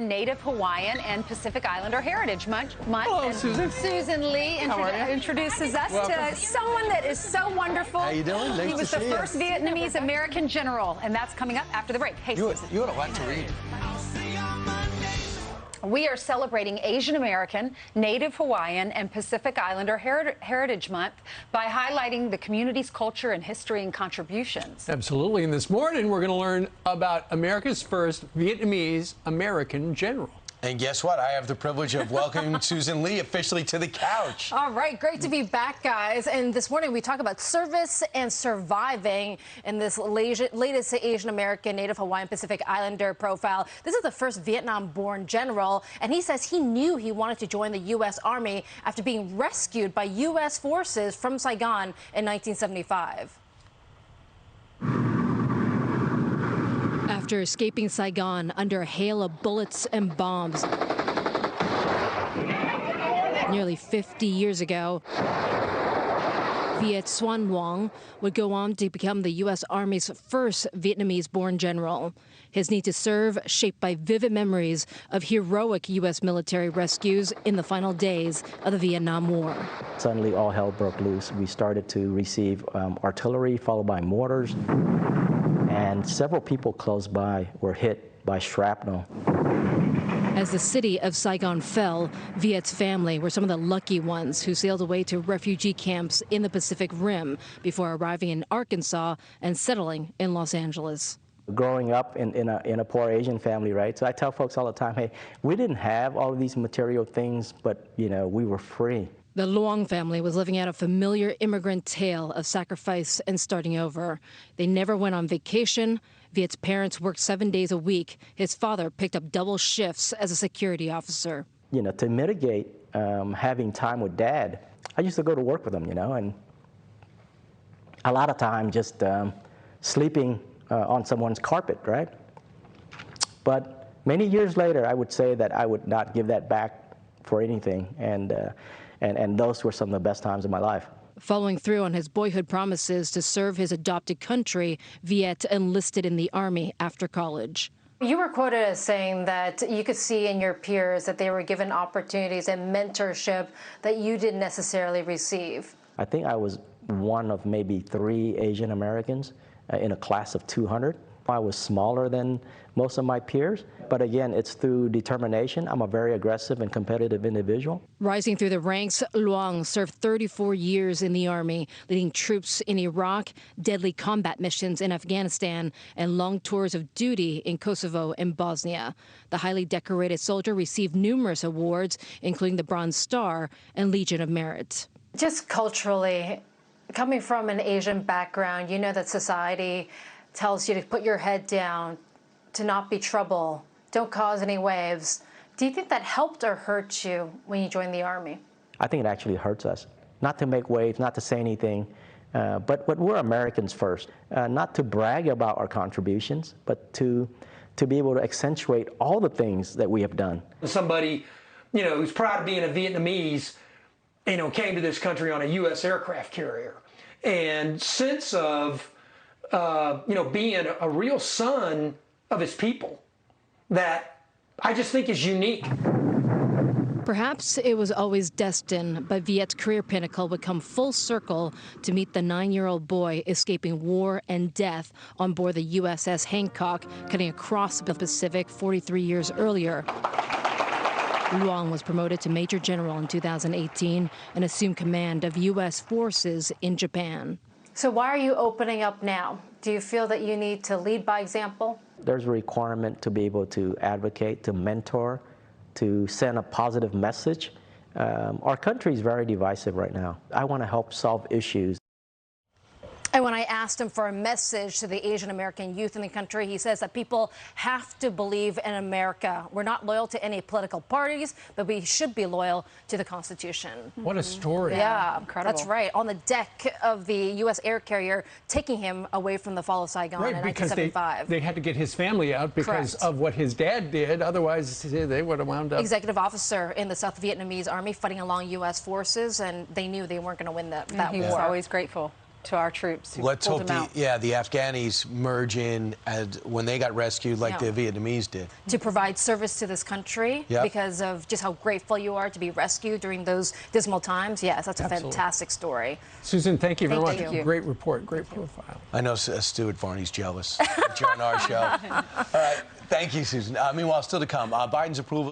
Native Hawaiian and Pacific Islander Heritage Month. Hello, Susan. Susan Lee introduces us to someone that is so wonderful. How you doing? Nice he was to the see you. first Vietnamese American general, and that's coming up after the break. Hey, Susan. You had a lot to read. We are celebrating Asian American, Native Hawaiian, and Pacific Islander Heritage Month by highlighting the community's culture and history and contributions. Absolutely. And this morning, we're going to learn about America's first Vietnamese American general. And guess what? I have the privilege of welcoming Susan Lee officially to the couch. All right, great to be back, guys. And this morning we talk about service and surviving in this latest Asian American, Native Hawaiian, Pacific Islander profile. This is the first Vietnam-born general, and he says he knew he wanted to join the U.S. Army after being rescued by U.S. forces from Saigon in 1975. After escaping Saigon under a hail of bullets and bombs nearly 50 years ago, Viet Xuan would go on to become the U.S. Army's first Vietnamese-born general. His need to serve shaped by vivid memories of heroic U.S. military rescues in the final days of the Vietnam War. Suddenly, all hell broke loose. We started to receive artillery, followed by mortars, and several people close by were hit by shrapnel. As the city of Saigon fell, Viet's family were some of the lucky ones who sailed away to refugee camps in the Pacific Rim before arriving in Arkansas and settling in Los Angeles. Growing up in a poor Asian family, right? So I tell folks all the time, hey, we didn't have all of these material things, but, you know, we were free. The Luong family was living out a familiar immigrant tale of sacrifice and starting over. They never went on vacation. Viet's parents worked 7 days a week. His father picked up double shifts as a security officer. You know, to mitigate having time with Dad, I used to go to work with him, you know, and a lot of time just sleeping on someone's carpet, right? But many years later, I would say that I would not give that back for anything, and those were some of the best times of my life. Following through on his boyhood promises to serve his adopted country, Viet enlisted in the Army after college. You were quoted as saying that you could see in your peers that they were given opportunities and mentorship that you didn't necessarily receive. I think I was one of maybe 3 Asian Americans in a class of 200. I was smaller than most of my peers, but again, it's through determination. I'm a very aggressive and competitive individual. Rising through the ranks, Luong served 34 years in the Army, leading troops in Iraq, deadly combat missions in Afghanistan, and long tours of duty in Kosovo and Bosnia. The highly decorated soldier received numerous awards, including the Bronze Star and Legion of Merit. Just culturally, coming from an Asian background, you know that society tells you to put your head down, to not be trouble, don't cause any waves. Do you think that helped or hurt you when you joined the Army? I think it actually hurts us. Not to make waves, not to say anything, but we're Americans first. Not to brag about our contributions, but to be able to accentuate all the things that we have done. Somebody, you know, who's proud of being a Vietnamese, you know, came to this country on a U.S. aircraft carrier. And sense of you know, being a real son of his people that I just think is unique. Perhaps it was always destined, but Viet's career pinnacle would come full circle to meet the 9-year-old boy escaping war and death on board the USS Hancock, cutting across the Pacific 43 years earlier. Luong was promoted to Major General in 2018 and assumed command of U.S. forces in Japan. So why are you opening up now? Do you feel that you need to lead by example? There's a requirement to be able to advocate, to mentor, to send a positive message. Our country is very divisive right now. I want to help solve issues. And when I asked him for a message to the Asian American youth in the country, he says that people have to believe in America. We're not loyal to any political parties, but we should be loyal to the Constitution. What a story. Yeah, incredible. That's right. On the deck of the U.S. air carrier, taking him away from the fall of Saigon in 1975. They had to get his family out because of what his dad did. Otherwise, they would have wound up. Executive officer in the South Vietnamese Army fighting along U.S. forces, and they knew they weren't going to win that war. He was always grateful. to our troops who Let's pulled hope them out. the Afghanis merge in as when they got rescued like Yeah. the Vietnamese did. To provide service to this country Yep. because of just how grateful you are to be rescued during those dismal times. Yes, that's a Absolutely. fantastic story. Susan, thank you very much. Thank you. Great report, great profile. I know Stuart Varney's jealous that you're on our show. All right, thank you, Susan. Meanwhile, still to come, Biden's approval.